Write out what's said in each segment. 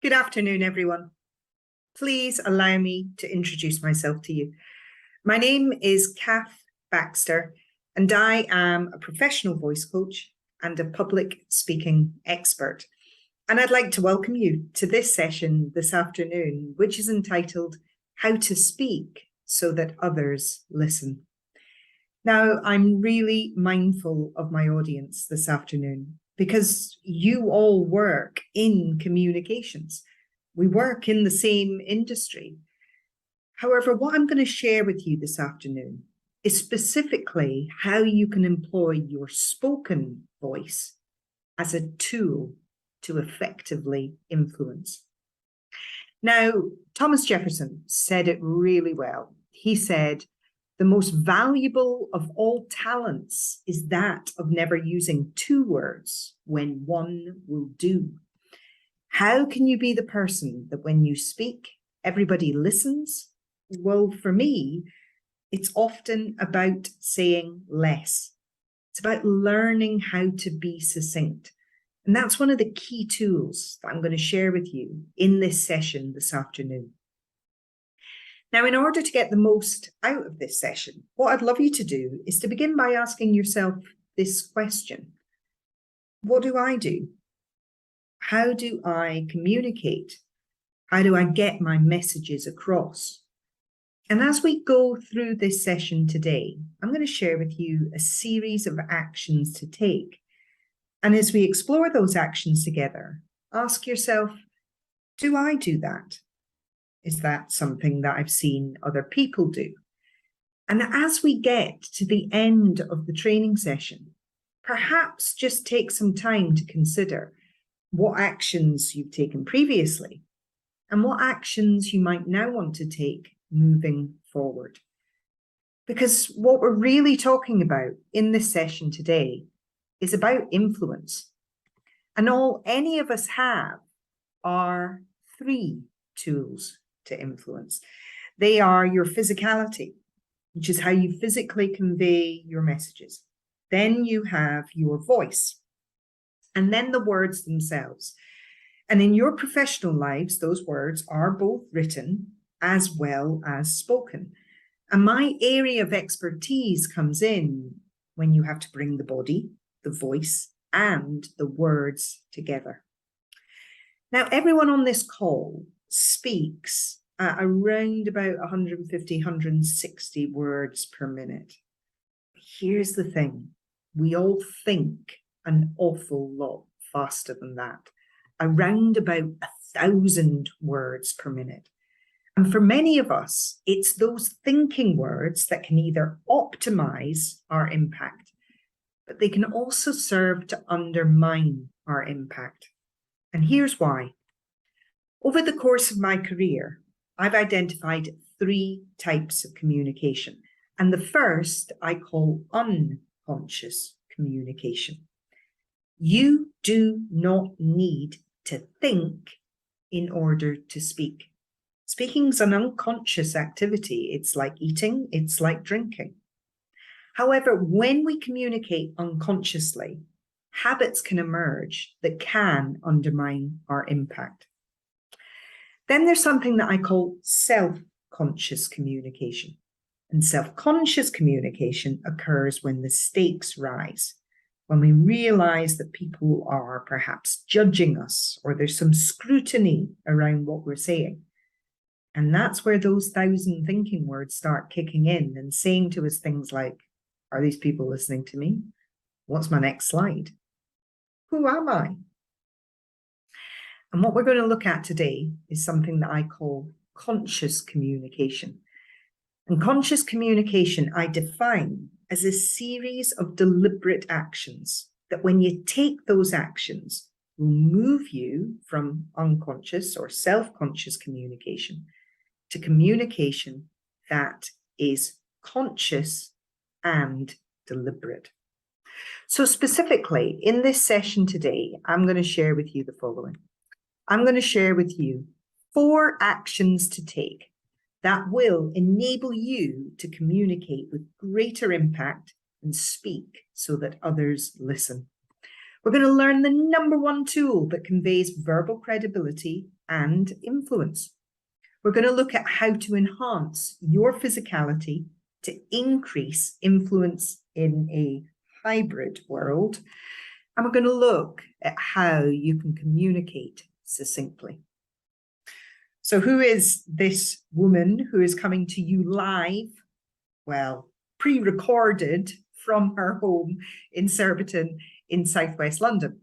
Good afternoon, everyone. Please allow me to introduce myself to you. My name is Cath Baxter, and I am a professional voice coach and a public speaking expert. And I'd like to welcome you to this session this afternoon, which is entitled How to Speak So That Others Listen. Now, I'm really mindful of my audience this afternoon because you all work in communications. We work in the same industry. However, what I'm going to share with you this afternoon is specifically how you can employ your spoken voice as a tool to effectively influence. Now, Thomas Jefferson said it really well. He said, "The most valuable of all talents is that of never using two words when one will do." How can you be the person that when you speak, everybody listens? Well, for me, it's often about saying less. It's about learning how to be succinct. And that's one of the key tools that I'm going to share with you in this session this afternoon. Now, in order to get the most out of this session, what I'd love you to do is to begin by asking yourself this question. What do I do? How do I communicate? How do I get my messages across? And as we go through this session today, I'm going to share with you a series of actions to take. And as we explore those actions together, ask yourself, do I do that? Is that something that I've seen other people do? And as we get to the end of the training session, perhaps just take some time to consider what actions you've taken previously and what actions you might now want to take moving forward. Because what we're really talking about in this session today is about influence. And all any of us have are three tools to influence. They are your physicality, which is how you physically convey your messages. Then you have your voice, and then the words themselves. And in your professional lives, those words are both written as well as spoken. And my area of expertise comes in when you have to bring the body, the voice, and the words together. Now, everyone on this call speaks at around about 150, 160 words per minute. Here's the thing. We all think an awful lot faster than that, around about 1,000 words per minute. And for many of us, it's those thinking words that can either optimize our impact, but they can also serve to undermine our impact. And here's why. Over the course of my career, I've identified three types of communication. And the first I call unconscious communication. You do not need to think in order to speak. Speaking is an unconscious activity. It's like eating, it's like drinking. However, when we communicate unconsciously, habits can emerge that can undermine our impact. Then there's something that I call self-conscious communication. And self-conscious communication occurs when the stakes rise, when we realize that people are perhaps judging us or there's some scrutiny around what we're saying. And that's where those 1,000 thinking words start kicking in and saying to us things like, are these people listening to me? What's my next slide? Who am I? And what we're going to look at today is something that I call conscious communication. And conscious communication I define as a series of deliberate actions that when you take those actions will move you from unconscious or self-conscious communication to communication that is conscious and deliberate. So specifically in this session today, I'm going to share with you the following. I'm going to share with you 4 actions to take that will enable you to communicate with greater impact and speak so that others listen. We're going to learn the number one tool that conveys verbal credibility and influence. We're going to look at how to enhance your physicality to increase influence in a hybrid world. And we're going to look at how you can communicate succinctly. So who is this woman who is coming to you live? Well, pre-recorded from her home in Surbiton in southwest London.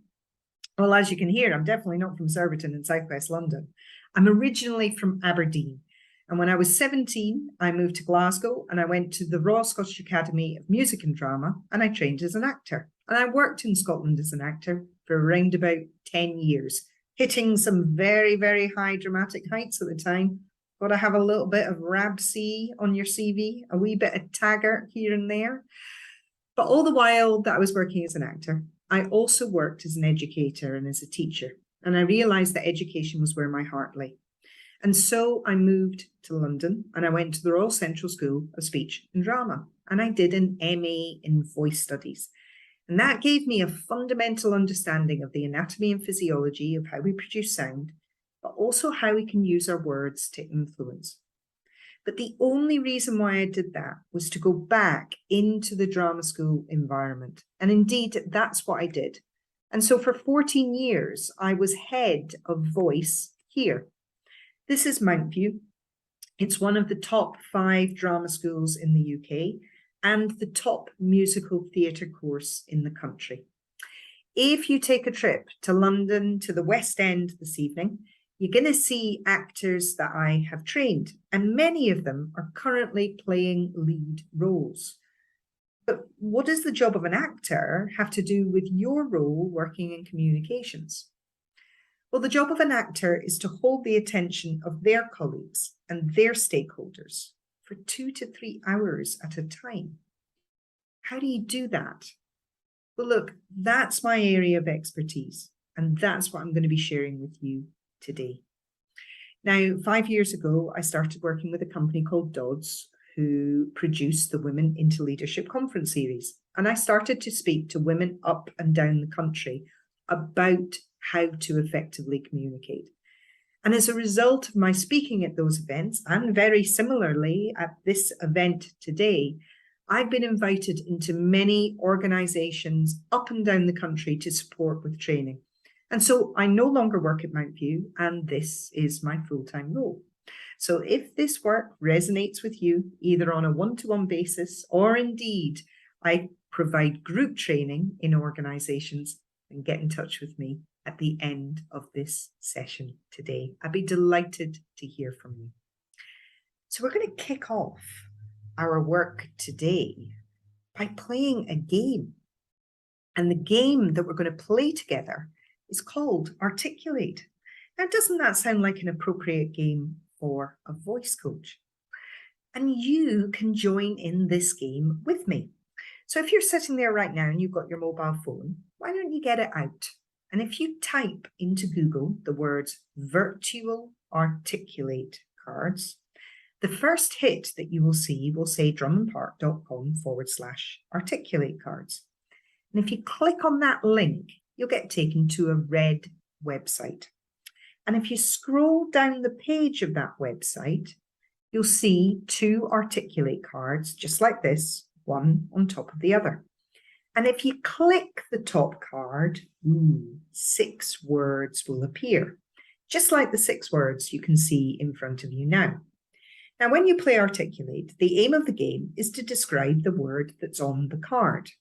Well, as you can hear, I'm definitely not from Surbiton in southwest London. I'm originally from Aberdeen. And when I was 17, I moved to Glasgow and I went to the Royal Scottish Academy of Music and Drama and I trained as an actor. And I worked in Scotland as an actor for around about 10 years, hitting some very, very high dramatic heights at the time. Got to have a little bit of RABC on your CV, a wee bit of Taggart here and there. But all the while that I was working as an actor, I also worked as an educator and as a teacher. And I realised that education was where my heart lay. And so I moved to London and I went to the Royal Central School of Speech and Drama. And I did an MA in voice studies. And that gave me a fundamental understanding of the anatomy and physiology of how we produce sound, but also how we can use our words to influence. But the only reason why I did that was to go back into the drama school environment. And indeed, that's what I did. And so for 14 years, I was head of voice here. This is Mountview. It's one of the top 5 drama schools in the UK and the top musical theatre course in the country. If you take a trip to London, to the West End this evening, you're going to see actors that I have trained, and many of them are currently playing lead roles. But what does the job of an actor have to do with your role working in communications? Well, the job of an actor is to hold the attention of their colleagues and their stakeholders for 2 to 3 hours at a time. How do you do that? Well, look, that's my area of expertise, and that's what I'm going to be sharing with you today. Now, 5 years ago, I started working with a company called Dodds, who produced the Women into Leadership conference series. And I started to speak to women up and down the country about how to effectively communicate. And as a result of my speaking at those events, and very similarly at this event today, I've been invited into many organisations up and down the country to support with training. And so I no longer work at Mountview, and this is my full-time role. So if this work resonates with you, either on a one-to-one basis or indeed I provide group training in organisations, then get in touch with me at the end of this session today. I'd be delighted to hear from you. So we're going to kick off our work today by playing a game. And the game that we're going to play together is called Articulate. Now, doesn't that sound like an appropriate game for a voice coach? And you can join in this game with me. So if you're sitting there right now and you've got your mobile phone, why don't you get it out? And if you type into Google the words virtual articulate cards, the first hit that you will see will say drummondpark.com/articulate cards. And if you click on that link, you'll get taken to a red website. And if you scroll down the page of that website, you'll see 2 articulate cards, just like this, one on top of the other. And if you click the top card, 6 words will appear, just like the 6 words you can see in front of you now. Now, when you play Articulate, the aim of the game is to describe the word that's on the card.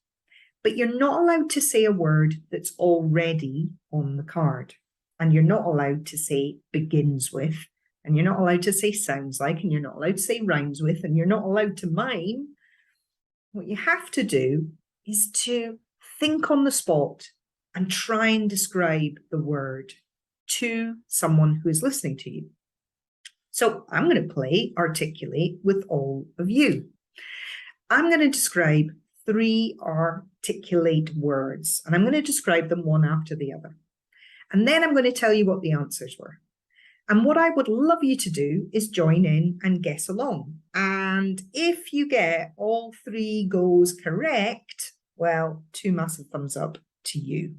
But you're not allowed to say a word that's already on the card. And you're not allowed to say begins with, and you're not allowed to say sounds like, and you're not allowed to say rhymes with, and you're not allowed to mime. What you have to do is to think on the spot and try and describe the word to someone who is listening to you. So I'm going to play Articulate with all of you. I'm going to describe 3 articulate words, and I'm going to describe them one after the other. And then I'm going to tell you what the answers were. And what I would love you to do is join in and guess along. And if you get all 3 goes correct, well, 2 massive thumbs up to you.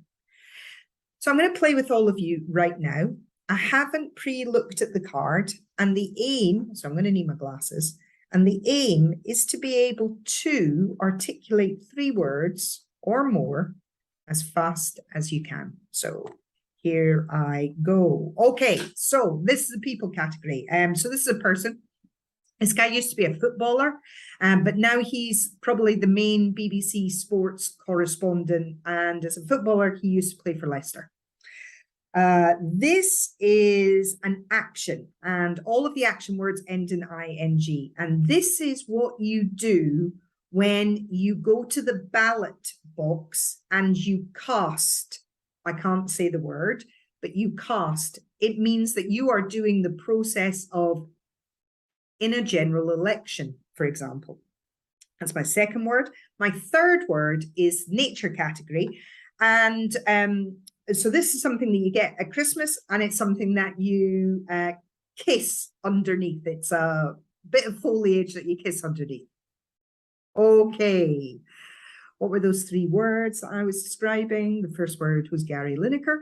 So I'm going to play with all of you right now. I haven't pre-looked at the card, and the aim, so I'm going to need my glasses, and the aim is to be able to articulate 3 words or more as fast as you can. So here I go. Okay, so this is the people category. So this is a person. This guy used to be a footballer, but now he's probably the main BBC sports correspondent. And as a footballer, he used to play for Leicester. This is an action, and all of the action words end in ing. And this is what you do when you go to the ballot box and you cast. I can't say the word, but you cast. It means that you are doing the process of in a general election, for example. That's my second word. My third word is nature category. And so this is something that you get at Christmas, and it's something that you kiss underneath. It's a bit of foliage that you kiss underneath. Okay. What were those 3 words that I was describing? The first word was Gary Lineker.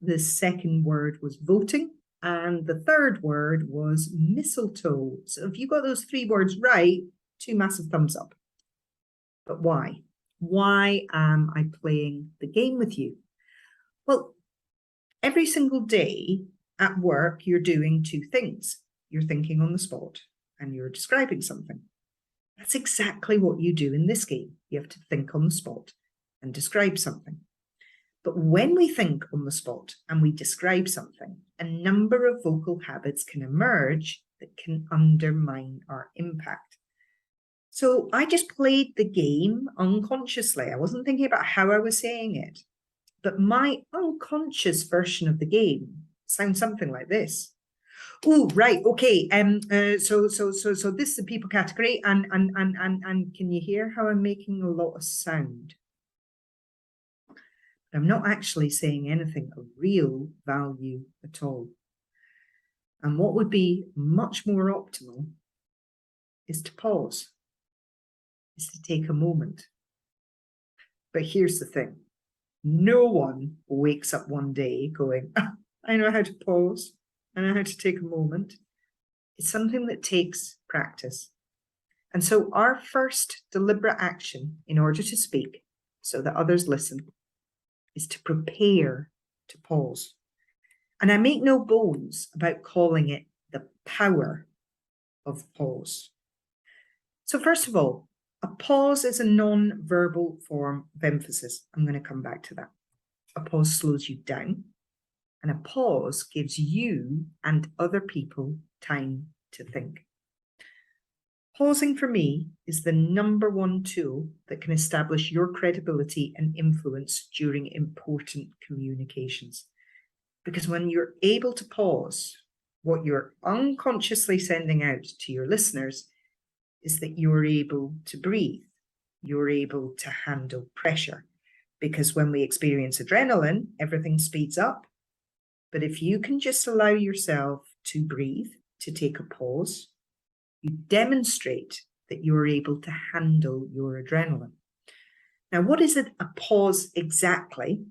The second word was voting. And the third word was mistletoe. So if you got those 3 words right, 2 massive thumbs up. But why? Why am I playing the game with you? Well, every single day at work, you're doing 2 things. You're thinking on the spot and you're describing something. That's exactly what you do in this game. You have to think on the spot and describe something. But when we think on the spot and we describe something, a number of vocal habits can emerge that can undermine our impact. So I just played the game unconsciously. I wasn't thinking about how I was saying it. But my unconscious version of the game sounds something like this. Oh, right, okay. So this is the people category, and can you hear how I'm making a lot of sound? I'm not actually saying anything of real value at all. And what would be much more optimal is to pause, is to take a moment. But here's the thing. No one wakes up one day going, I know how to pause. I know how to take a moment. It's something that takes practice. And so our first deliberate action in order to speak so that others listen is to prepare to pause. And I make no bones about calling it the power of pause. So first of all, a pause is a non-verbal form of emphasis. I'm going to come back to that. A pause slows you down, and a pause gives you and other people time to think. Pausing for me is the #1 tool that can establish your credibility and influence during important communications. Because when you're able to pause, what you're unconsciously sending out to your listeners is that you're able to breathe. You're able to handle pressure. Because when we experience adrenaline, everything speeds up. But if you can just allow yourself to breathe, to take a pause, you demonstrate that you're able to handle your adrenaline. Now, what is a pause exactly?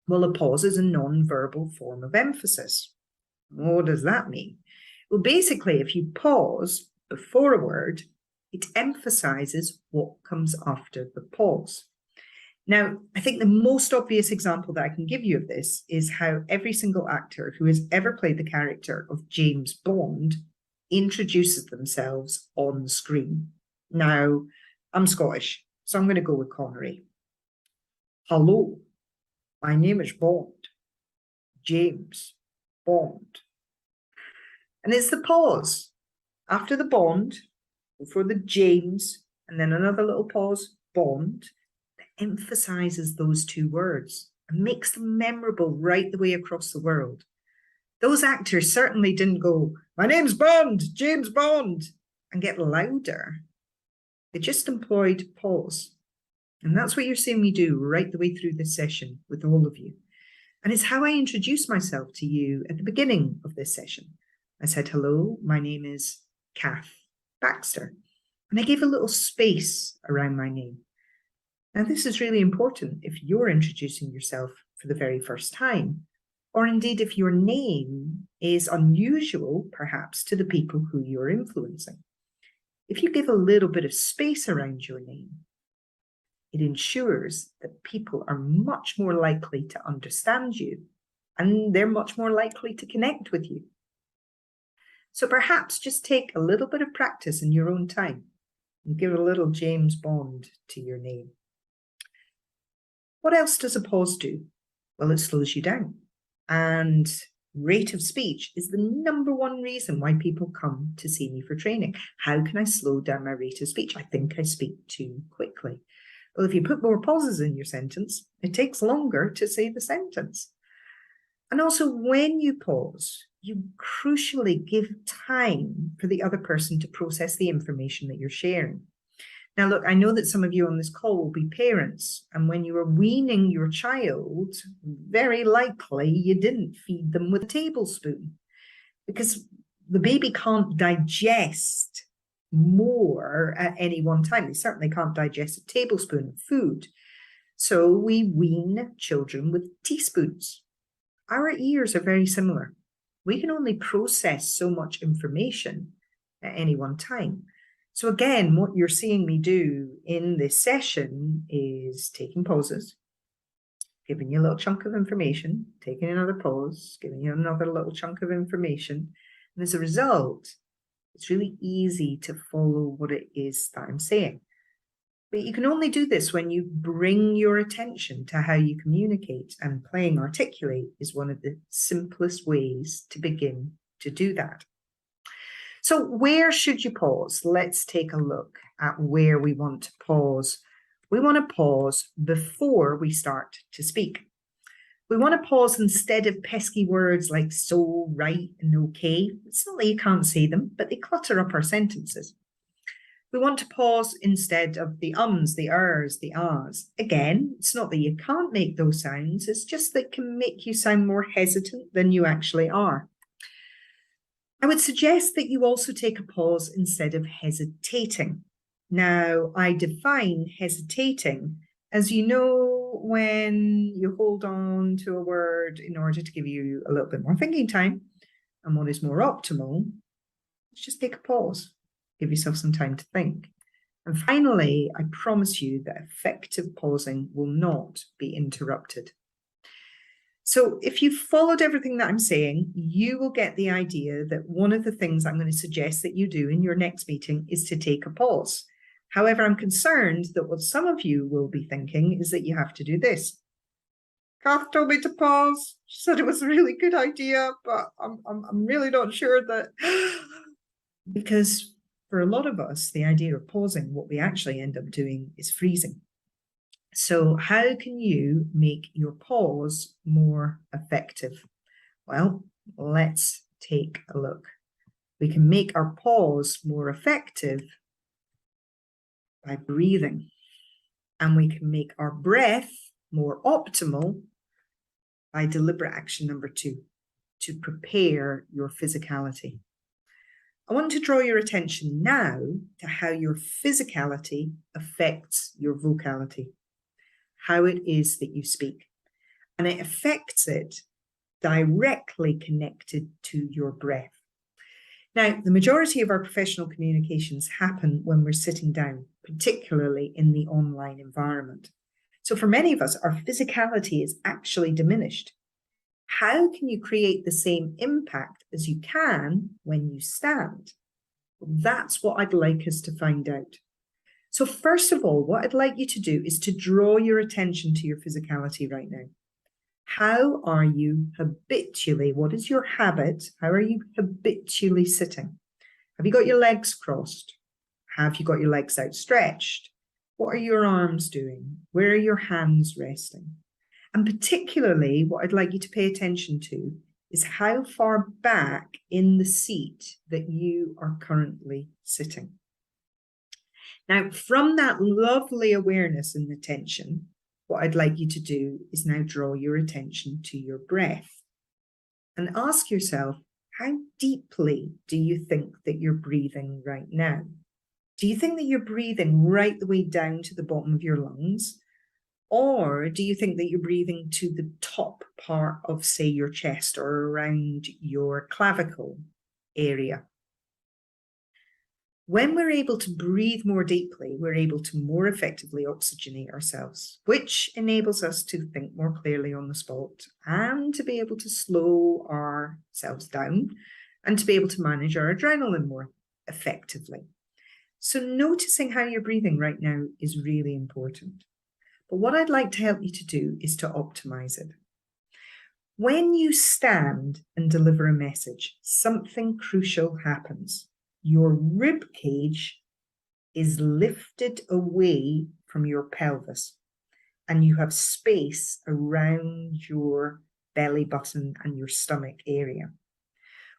Well, a pause is a non-verbal form of emphasis. What does that mean? Well, basically, if you pause before a word, it emphasizes what comes after the pause. Now, I think the most obvious example that I can give you of this is how every single actor who has ever played the character of James Bond introduces themselves on screen. Now, I'm Scottish, so I'm going to go with Connery. Hello, my name is Bond. James Bond. And it's the pause after the Bond, before the James, and then another little pause, Bond, that emphasizes those 2 words and makes them memorable right the way across the world. Those actors certainly didn't go, my name's Bond, James Bond, and get louder. They just employed pause. And that's what you're seeing me do right the way through this session with all of you. And it's how I introduced myself to you at the beginning of this session. I said, hello, my name is Cath Baxter. And I gave a little space around my name. Now, this is really important if you're introducing yourself for the very first time, or indeed if your name is unusual, perhaps, to the people who you're influencing. If you give a little bit of space around your name, it ensures that people are much more likely to understand you, and they're much more likely to connect with you. So perhaps just take a little bit of practice in your own time and give a little James Bond to your name. What else does a pause do? Well, it slows you down. And rate of speech is the number one reason why people come to see me for training. How can I slow down my rate of speech? I think I speak too quickly. Well, if you put more pauses in your sentence, it takes longer to say the sentence. And also, when you pause, you crucially give time for the other person to process the information that you're sharing. Now, look, I know that some of you on this call will be parents, and when you were weaning your child, very likely you didn't feed them with a tablespoon, because the baby can't digest more at any one time. They certainly can't digest a tablespoon of food. So we wean children with teaspoons. Our ears are very similar. We can only process so much information at any one time. So again, what you're seeing me do in this session is taking pauses, giving you a little chunk of information, taking another pause, giving you another little chunk of information. And as a result, it's really easy to follow what it is that I'm saying. But you can only do this when you bring your attention to how you communicate, and playing articulate is one of the simplest ways to begin to do that. So where should you pause? Let's take a look at where we want to pause. We want to pause before we start to speak. We want to pause instead of pesky words like so, right, and okay. It's not that you can't say them, but they clutter up our sentences. We want to pause instead of the ums, the ers, the ahs. Again, it's not that you can't make those sounds, it's just that it can make you sound more hesitant than you actually are. I would suggest that you also take a pause instead of hesitating. Now, I define hesitating as, you know, when you hold on to a word in order to give you a little bit more thinking time, and what is more optimal, is just take a pause, give yourself some time to think. And finally, I promise you that effective pausing will not be interrupted. So if you've followed everything that I'm saying, you will get the idea that one of the things I'm going to suggest that you do in your next meeting is to take a pause. However, I'm concerned that what some of you will be thinking is that you have to do this. Cath told me to pause. She said it was a really good idea, but I'm really not sure that... Because for a lot of us, the idea of pausing, what we actually end up doing is freezing. So how can you make your pause more effective? Well, let's take a look. We can make our pause more effective by breathing. And we can make our breath more optimal by deliberate action number 2, to prepare your physicality. I want to draw your attention now to how your physicality affects your vocality, how it is that you speak. And it affects it directly connected to your breath. Now, the majority of our professional communications happen when we're sitting down, particularly in the online environment. So for many of us, our physicality is actually diminished. How can you create the same impact as you can when you stand? That's what I'd like us to find out. So first of all, what I'd like you to do is to draw your attention to your physicality right now. How are you habitually? What is your habit? How are you habitually sitting? Have you got your legs crossed? Have you got your legs outstretched? What are your arms doing? Where are your hands resting? And particularly, what I'd like you to pay attention to is how far back in the seat that you are currently sitting. Now, from that lovely awareness and attention, what I'd like you to do is now draw your attention to your breath and ask yourself, how deeply do you think that you're breathing right now? Do you think that you're breathing right the way down to the bottom of your lungs? Or do you think that you're breathing to the top part of, say, your chest or around your clavicle area? When we're able to breathe more deeply, we're able to more effectively oxygenate ourselves, which enables us to think more clearly on the spot and to be able to slow ourselves down and to be able to manage our adrenaline more effectively. So noticing how you're breathing right now is really important. But what I'd like to help you to do is to optimize it. When you stand and deliver a message, something crucial happens. Your rib cage is lifted away from your pelvis and you have space around your belly button and your stomach area.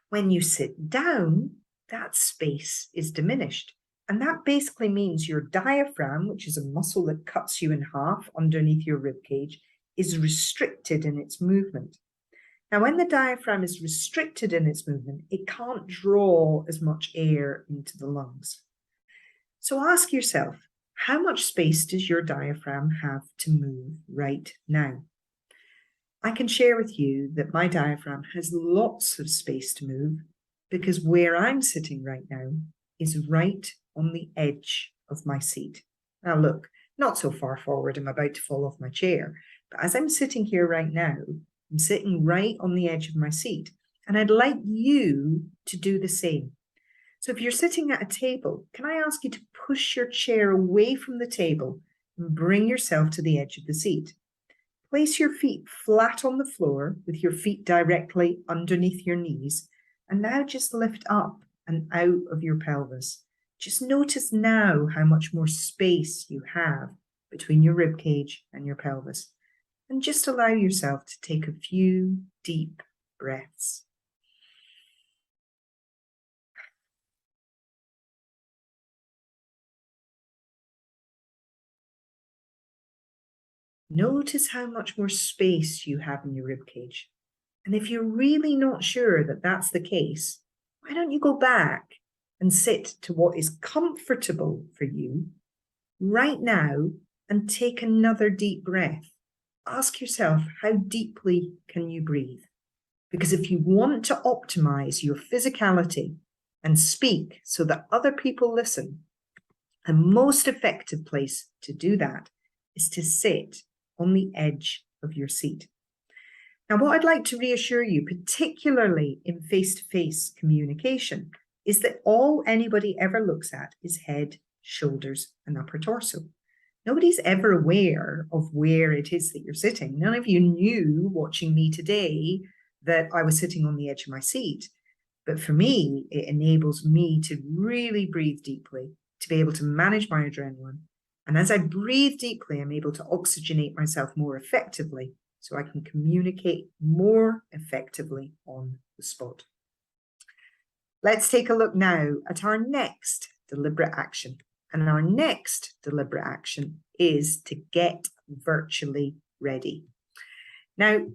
When you sit down, that space is diminished. And that basically means your diaphragm, which is a muscle that cuts you in half underneath your rib cage, is restricted in its movement. Now, when the diaphragm is restricted in its movement, it can't draw as much air into the lungs. So ask yourself, how much space does your diaphragm have to move right now? I can share with you that my diaphragm has lots of space to move because where I'm sitting right now is right on the edge of my seat. Now look, not so far forward, I'm about to fall off my chair, but as I'm sitting here right now, I'm sitting right on the edge of my seat, and I'd like you to do the same. So if you're sitting at a table, can I ask you to push your chair away from the table and bring yourself to the edge of the seat? Place your feet flat on the floor with your feet directly underneath your knees, and now just lift up and out of your pelvis. Just notice now how much more space you have between your rib cage and your pelvis. And just allow yourself to take a few deep breaths. Notice how much more space you have in your rib cage. And if you're really not sure that that's the case, why don't you go back and sit to what is comfortable for you right now and take another deep breath. Ask yourself, how deeply can you breathe? Because if you want to optimize your physicality and speak so that other people listen, the most effective place to do that is to sit on the edge of your seat. Now, what I'd like to reassure you, particularly in face-to-face communication, is that all anybody ever looks at is head, shoulders, and upper torso. Nobody's ever aware of where it is that you're sitting. None of you knew watching me today that I was sitting on the edge of my seat. But for me, it enables me to really breathe deeply, to be able to manage my adrenaline. And as I breathe deeply, I'm able to oxygenate myself more effectively so I can communicate more effectively on the spot. Let's take a look now at our next deliberate action. And our next deliberate action is to get virtually ready. Now,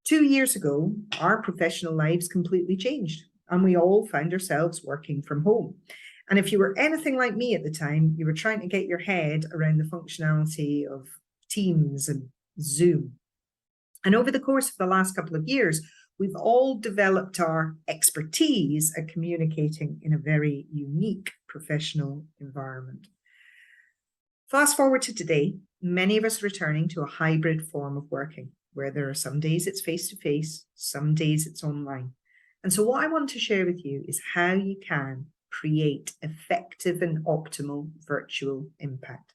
2 years ago, our professional lives completely changed and we all found ourselves working from home. And if you were anything like me at the time, you were trying to get your head around the functionality of Teams and Zoom. And over the course of the last couple of years, we've all developed our expertise at communicating in a very unique professional environment. Fast forward to today, many of us are returning to a hybrid form of working, where there are some days it's face-to-face, some days it's online. And so what I want to share with you is how you can create effective and optimal virtual impact.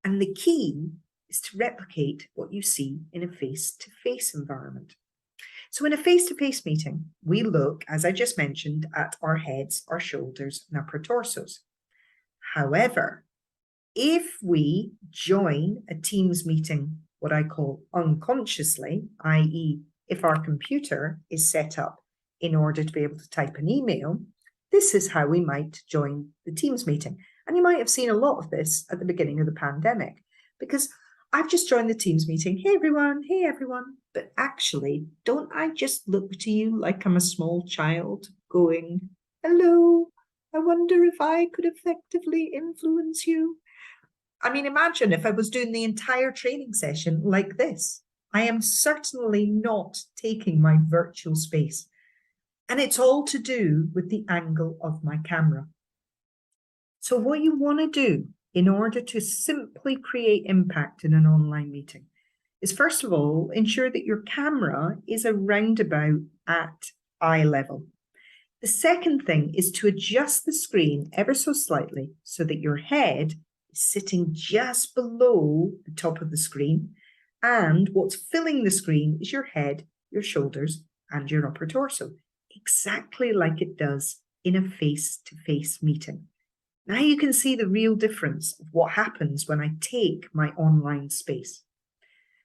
And the key is to replicate what you see in a face-to-face environment. So in a face-to-face meeting, we look, as I just mentioned, at our heads, our shoulders, and upper torsos. However, if we join a Teams meeting, what I call unconsciously, i.e. if our computer is set up in order to be able to type an email, this is how we might join the Teams meeting. And you might have seen a lot of this at the beginning of the pandemic, because I've just joined the Teams meeting. Hey, everyone. Hey, everyone. But actually, don't I just look to you like I'm a small child going, hello, I wonder if I could effectively influence you? I mean, imagine if I was doing the entire training session like this. I am certainly not taking my virtual space. And it's all to do with the angle of my camera. So what you want to do in order to simply create impact in an online meeting is, first of all, ensure that your camera is around about at eye level. The second thing is to adjust the screen ever so slightly so that your head is sitting just below the top of the screen, and what's filling the screen is your head, your shoulders, and your upper torso, exactly like it does in a face-to-face meeting. Now you can see the real difference of what happens when I take my online space.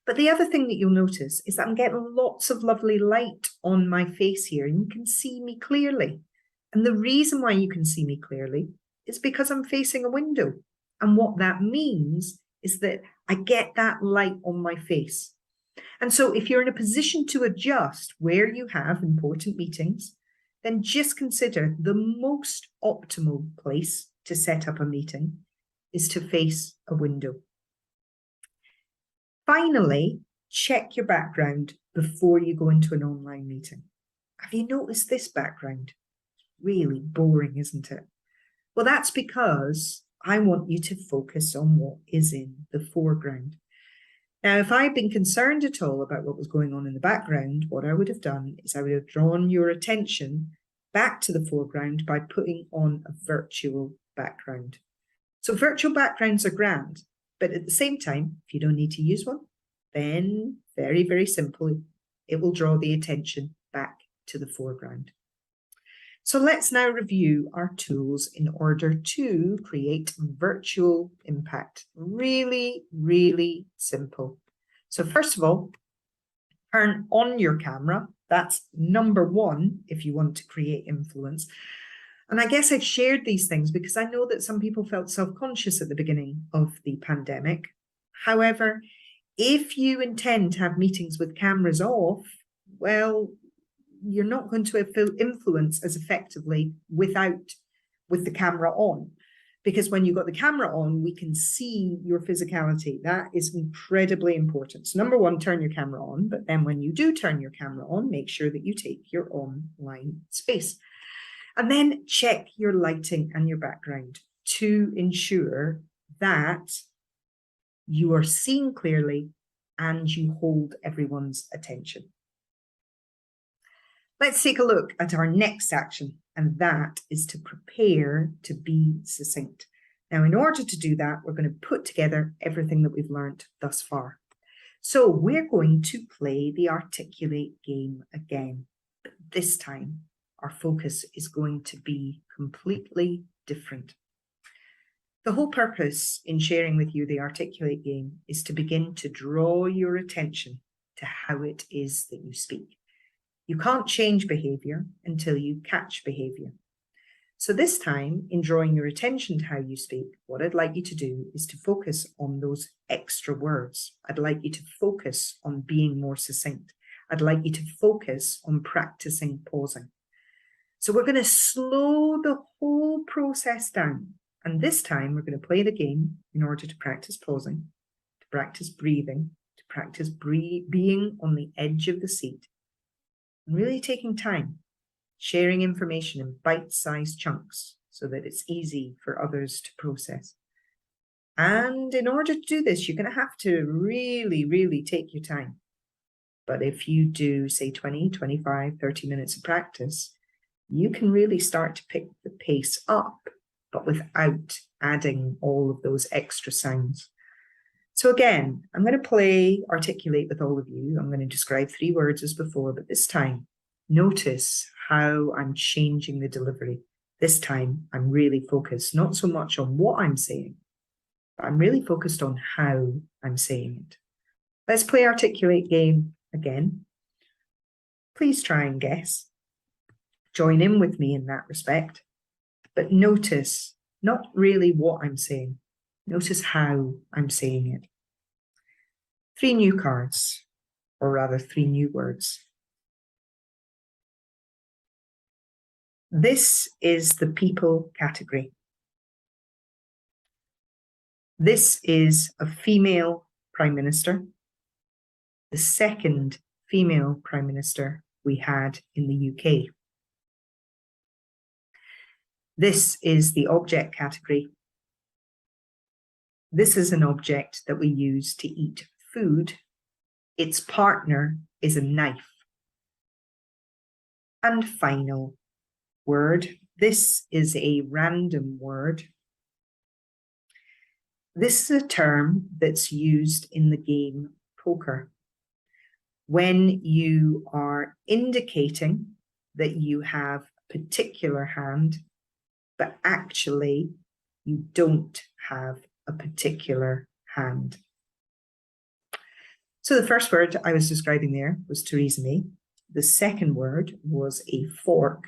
But the other thing that you'll notice is that I'm getting lots of lovely light on my face here, and you can see me clearly. And the reason why you can see me clearly is because I'm facing a window. And what that means is that I get that light on my face. And so if you're in a position to adjust where you have important meetings, then just consider the most optimal place to set up a meeting is to face a window. Finally, check your background before you go into an online meeting. Have you noticed this background? It's really boring, isn't it? Well, that's because I want you to focus on what is in the foreground. Now, if I'd been concerned at all about what was going on in the background, what I would have done is I would have drawn your attention back to the foreground by putting on a virtual background. So virtual backgrounds are grand, but at the same time, if you don't need to use one, then very, very simply, it will draw the attention back to the foreground. So let's now review our tools in order to create virtual impact. Really, really simple. So first of all, turn on your camera. That's number one if you want to create influence. And I guess I've shared these things because I know that some people felt self-conscious at the beginning of the pandemic. However, if you intend to have meetings with cameras off, well, you're not going to influence as effectively with the camera on. Because when you've got the camera on, we can see your physicality. That is incredibly important. So number one, turn your camera on. But then when you do turn your camera on, make sure that you take your online space. And then check your lighting and your background to ensure that you are seeing clearly and you hold everyone's attention. Let's take a look at our next action, and that is to prepare to be succinct. Now, in order to do that, we're going to put together everything that we've learned thus far. So we're going to play the articulate game again, but this time our focus is going to be completely different. The whole purpose in sharing with you the articulate game is to begin to draw your attention to how it is that you speak. You can't change behavior until you catch behavior. So this time, in drawing your attention to how you speak, what I'd like you to do is to focus on those extra words. I'd like you to focus on being more succinct. I'd like you to focus on practicing pausing. So we're going to slow the whole process down. And this time, we're going to play the game in order to practice pausing, to practice breathing, to practice being on the edge of the seat, and really taking time, sharing information in bite-sized chunks so that it's easy for others to process. And in order to do this, you're going to have to really, really take your time. But if you do, say, 20, 25, 30 minutes of practice, you can really start to pick the pace up, but without adding all of those extra sounds. So again, I'm going to play articulate with all of you. I'm going to describe 3 words as before, but this time, notice how I'm changing the delivery. This time, I'm really focused, not so much on what I'm saying, but I'm really focused on how I'm saying it. Let's play articulate game again. Please try and guess. Join in with me in that respect, but notice not really what I'm saying. Notice how I'm saying it. 3 new cards, or rather 3 new words. This is the people category. This is a female Prime Minister, the second female Prime Minister we had in the UK. This is the object category. This is an object that we use to eat food. Its partner is a knife. And final word. This is a random word. This is a term that's used in the game poker. When you are indicating that you have a particular hand, but actually you don't have a particular hand. So the first word I was describing there was Theresa May. The second word was a fork.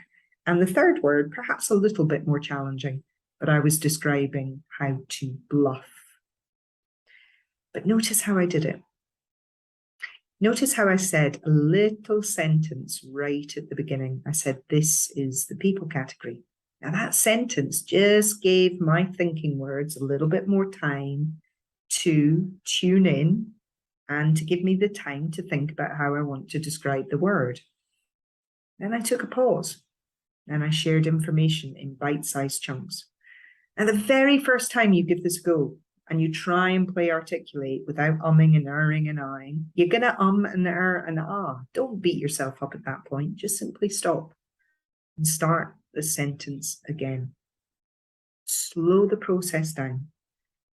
And the third word, perhaps a little bit more challenging, but I was describing how to bluff. But notice how I did it. Notice how I said a little sentence right at the beginning. I said, this is the people category. Now that sentence just gave my thinking words a little bit more time to tune in and to give me the time to think about how I want to describe the word. Then I took a pause and I shared information in bite-sized chunks. And the very first time you give this a go and you try and play articulate without umming and erring and ahhing, you're going to and err and ah. Don't beat yourself up at that point. Just simply stop and start the sentence again. Slow the process down,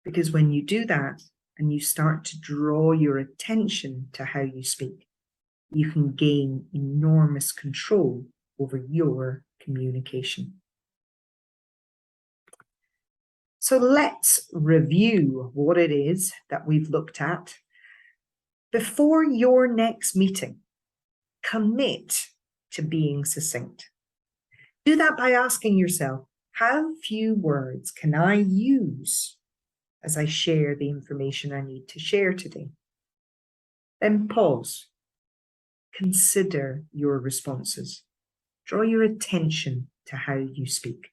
because when you do that and you start to draw your attention to how you speak, you can gain enormous control over your communication. So let's review what it is that we've looked at. Before your next meeting, commit to being succinct. Do that by asking yourself, how few words can I use as I share the information I need to share today? Then pause. Consider your responses. Draw your attention to how you speak.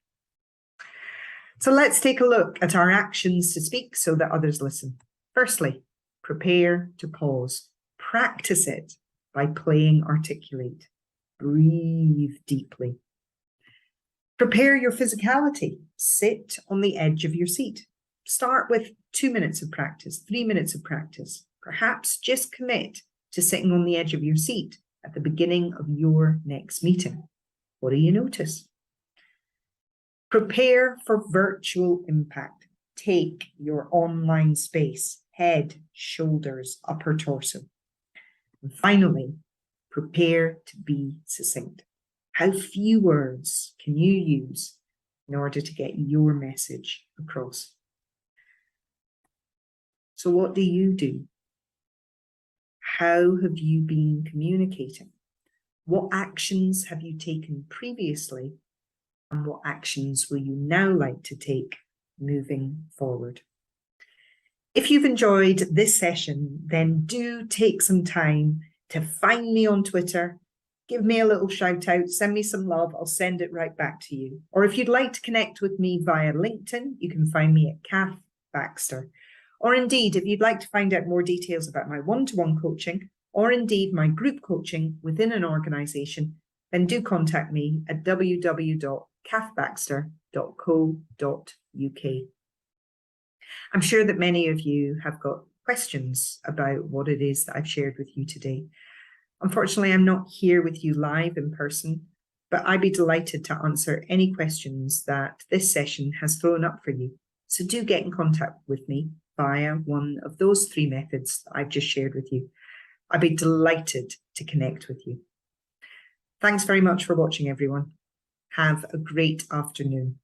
So let's take a look at our actions to speak so that others listen. Firstly, prepare to pause. Practice it by playing articulate. Breathe deeply. Prepare your physicality. Sit on the edge of your seat. Start with 2 minutes of practice, 3 minutes of practice. Perhaps just commit to sitting on the edge of your seat at the beginning of your next meeting. What do you notice? Prepare for virtual impact. Take your online space, head, shoulders, upper torso. And finally, prepare to be succinct. How few words can you use in order to get your message across? So what do you do? How have you been communicating? What actions have you taken previously? And what actions will you now like to take moving forward? If you've enjoyed this session, then do take some time to find me on Twitter. Give me a little shout out, send me some love, I'll send it right back to you. Or if you'd like to connect with me via LinkedIn, you can find me at Cath Baxter. Or indeed, if you'd like to find out more details about my one-to-one coaching, or indeed my group coaching within an organisation, then do contact me at www.cathbaxter.co.uk. I'm sure that many of you have got questions about what it is that I've shared with you today. Unfortunately, I'm not here with you live in person, but I'd be delighted to answer any questions that this session has thrown up for you. So do get in contact with me via one of those 3 methods that I've just shared with you. I'd be delighted to connect with you. Thanks very much for watching, everyone. Have a great afternoon.